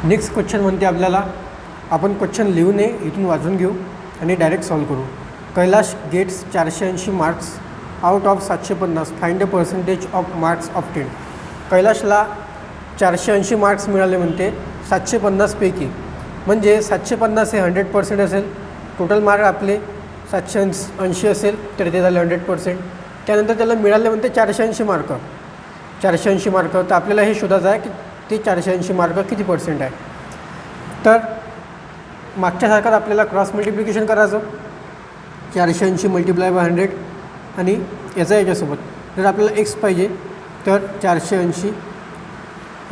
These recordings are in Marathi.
नेक्स्ट क्वेश्चन म्हणते आपल्याला, आपण क्वेश्चन लिहू नये, इथून वाचून घेऊ आणि डायरेक्ट सॉल्व करू. Kailash gets 480 marks out of 750. Find the percentage of marks of 10. कैलाशला 480 मार्क्स मिळाले म्हणते 750पैकी. म्हणजे 750 हे 100% असेल. टोटल मार्क आपले 780 असेल तर ते झाले 100%. त्यानंतर त्याला मिळाले म्हणते 480 मार्क. 480 मार्क तर आपल्याला हे शोधायचं आहे की ते 480 मार्क किती पर्सेंट आहे. तर मागच्यासारखं आपल्याला क्रॉस मल्टिप्लिकेशन करायचं. 480 मल्टिप्लाय बाय 100 आणि याच्यासोबत जर आपल्याला एक्स पाहिजे तर 480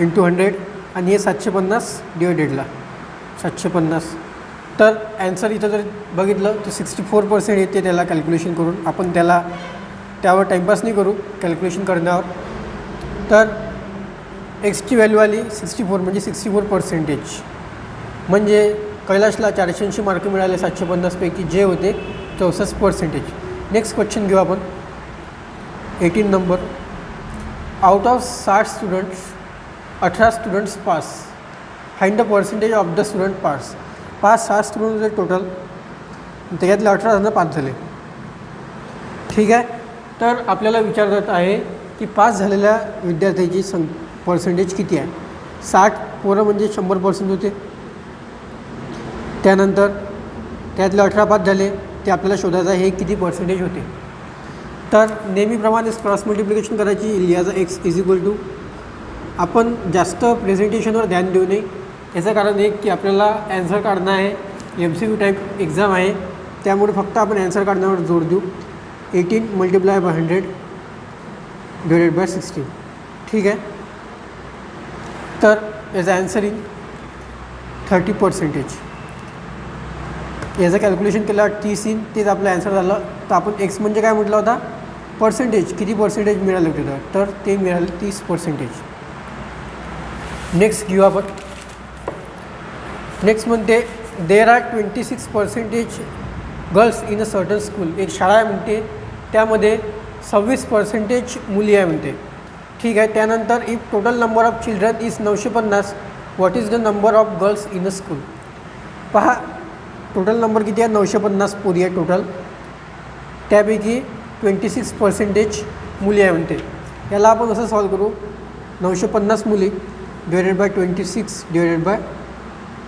इंटू 100 आणि हे 750 डिवायडेडला 750. तर ॲन्सर इथं जर बघितलं तर 64% येते त्याला कॅल्क्युलेशन करून. आपण त्यावर टाईमपास नाही करू कॅल्क्युलेशन करण्यावर. तर एक्सची व्हॅल्यू आली 64 म्हणजे 64%. म्हणजे कैलाशला 480 मार्क मिळाले 750पैकी जे होते 64%. नेक्स्ट क्वेश्चन घेऊ आपण. 18 number. Out of 60 students 18 students pass. Find the percentage of the student pass. 60 student होते टोटल, त्याच्यातले 18 जण पास झाले. ठीक आहे. तर आपल्याला विचारत आहे की पास झालेल्या विद्यार्थ्याची पर्सेंटेज किती आहे. 60 पोरं म्हणजे 100% होते. त्यानंतर त्यातले 18 पास झाले, ते आपल्याला शोधायचं आहे हे किती पर्सेंटेज होते. तर नेहमीप्रमाणेच क्रॉस मल्टिप्लिकेशन करायची. लिहायचं एक्स इज इक्वल टू. आपण जास्त प्रेझेंटेशनवर ध्यान देऊ नये. याचं कारण एक की आपल्याला ॲन्सर काढणं आहे, MCQ टाईप एक्झाम आहे, त्यामुळे फक्त आपण ॲन्सर काढण्यावर जोर देऊ. 18 मल्टिप्लाय बाय 100 डिवायडेड बाय 16. ठीक आहे. तर याचा ॲन्सर येईल 30%. याचं कॅल्क्युलेशन केलं 30 येईल, तेच आपलं ॲन्सर झालं. तर आपण एक्स म्हणजे काय म्हटलं होता, पर्सेंटेज, किती पर्सेंटेज मिळाले होते तर ते मिळाले 30%. नेक्स्ट घेऊ आपण. नेक्स्ट म्हणते there are 26% girls in a certain school. एक शाळा आहे म्हणते, त्यामध्ये 26% मुली आहे म्हणते. ठीक आहे. त्यानंतर if total number of children is 950, what is the number of girls in a school. पहा टोटल नंबर किती आहे, 950 पोरी आहे टोटल. त्यापैकी 26% मुली आहे म्हणते. याला आपण असं सॉल्व करू. 950 मुली डिवायडेड बाय 26 डिवायडेड बाय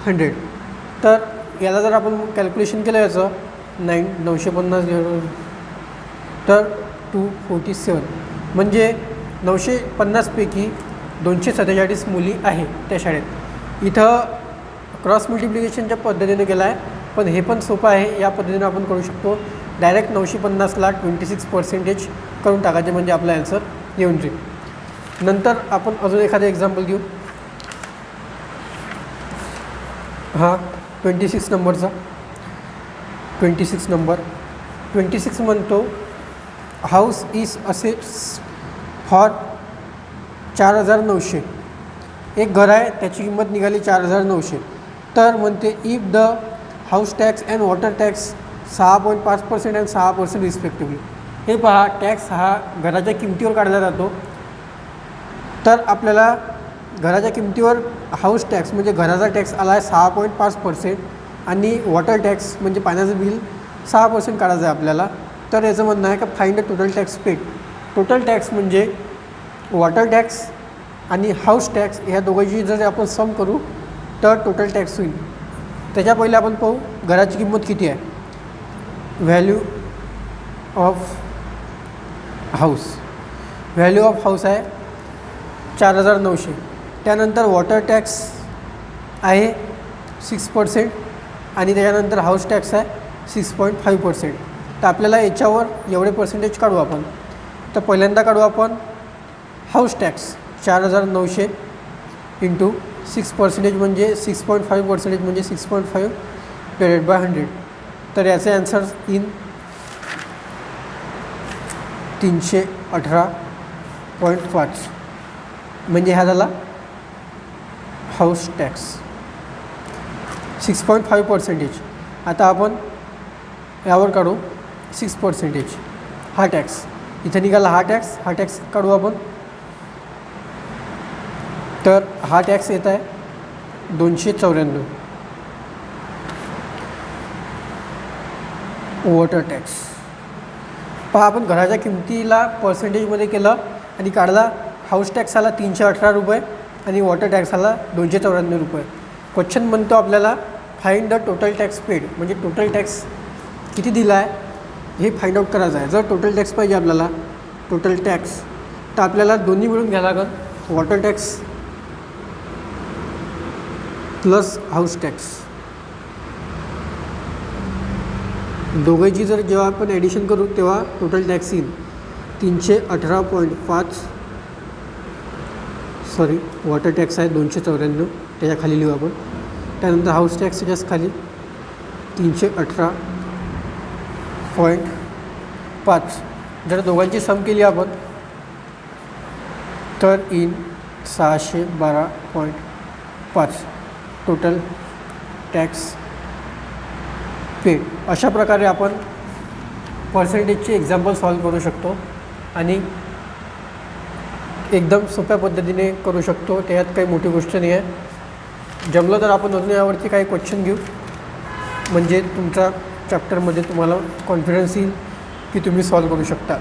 100. तर याला जर आपण कॅल्क्युलेशन केलं याचं 950 तर 247. म्हणजे 950पैकी 247 मुली आहे त्या शाळेत. इथं क्रॉस मल्टिप्लिकेशनच्या पद्धतीने केलं आहे, पण हे पण सोपं आहे. या पद्धतीने आपण करू शकतो. डायरेक्ट 950ला 26% करून टाकायचे म्हणजे आपला ॲन्सर येऊन जाईल. नंतर आपण अजून एखादं एक्झाम्पल घेऊ. हां 26 नंबरचा. 26 नंबर. 26 म्हणतो हाऊस इज असेट्स फॉर 4900. एक घर आहे, त्याची किंमत निघाली 4900. तर म्हणते if the house tax and water tax 6.5% and 6% respectively. हे पहा, टॅक्स हा घराच्या किमतीवर काढला जातो. तर आपल्याला घराच्या किमतीवर हाऊस टॅक्स म्हणजे घराचा टॅक्स आला आहे 6.5% आणि वॉटर टॅक्स म्हणजे पाण्याचं बिल 6% काढायचं आहे आपल्याला. तर याचं म्हणणं आहे का find the total tax paid. Total tax म्हणजे वॉटर टॅक्स आणि हाऊस टॅक्स ह्या दोघांची जर आपण सम करू तर टोटल टॅक्स होईल. त्याच्या पहिले आपण पाहू घराची किंमत किती आहे. Value of house. Value of house आहे 4900. त्यानंतर वॉटर टॅक्स आहे 6% आणि त्याच्यानंतर हाऊस टॅक्स आहे 6.5%. तर आपल्याला याच्यावर एवढे पर्सेंटेज काढू आपण. तर पहिल्यांदा काढू आपण हाऊस टॅक्स 4900 इंटू 6% म्हणजे 6.5% म्हणजे 6.5 डिवायडेड बाय 100. तर याचे ॲन्सर इन 318.5 म्हणजे हा झाला हाऊस टॅक्स 6.5%. आता आपण यावर काढू 6%. हा टॅक्स इथं निघाला. हा टॅक्स काढू आपण. तर हा टॅक्स येत आहे 294. वॉटर टॅक्स पहा, आपण घराच्या किमतीला पर्सेंटेजमध्ये केलं आणि काढला. हाऊस टॅक्स आला 318 रुपये आणि वॉटर टॅक्स आला 294 रुपये. क्वेश्चन म्हणतो आपल्याला find the total tax paid, म्हणजे टोटल टॅक्स किती दिला आहे हे फाइंड आउट करायचं आहे. जर टोटल टॅक्स पाहिजे आपल्याला, टोटल टॅक्स, तर आपल्याला दोन्ही मिळून घ्यायला लागेल. Water tax plus house tax, दोघांची जर जेव्हा आपण ॲडिशन करू तेव्हा टोटल टॅक्स येईल 318.5. सॉरी, वॉटर टॅक्स आहे 294, त्याच्या खाली लिहू आपण. त्यानंतर हाऊस टॅक्स त्याच्याच खाली 318.5. जर दोघांची सम केली आपण तर इन 612.5 टोटल टॅक्स पेड. अशा प्रकारे आपण पर्सेंटेजचे एक्झाम्पल सॉल्व करू शकतो आणि एकदम सोप्या पद्धतीने करू शकतो. त्यात काही मोठी गोष्ट नाही आहे. जमलं तर आपण अजून यावरती काही क्वेश्चन घेऊ, म्हणजे तुमच्या चॅप्टरमध्ये तुम्हाला कॉन्फिडन्स येईल की तुम्ही सॉल्व करू शकता.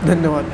धन्यवाद.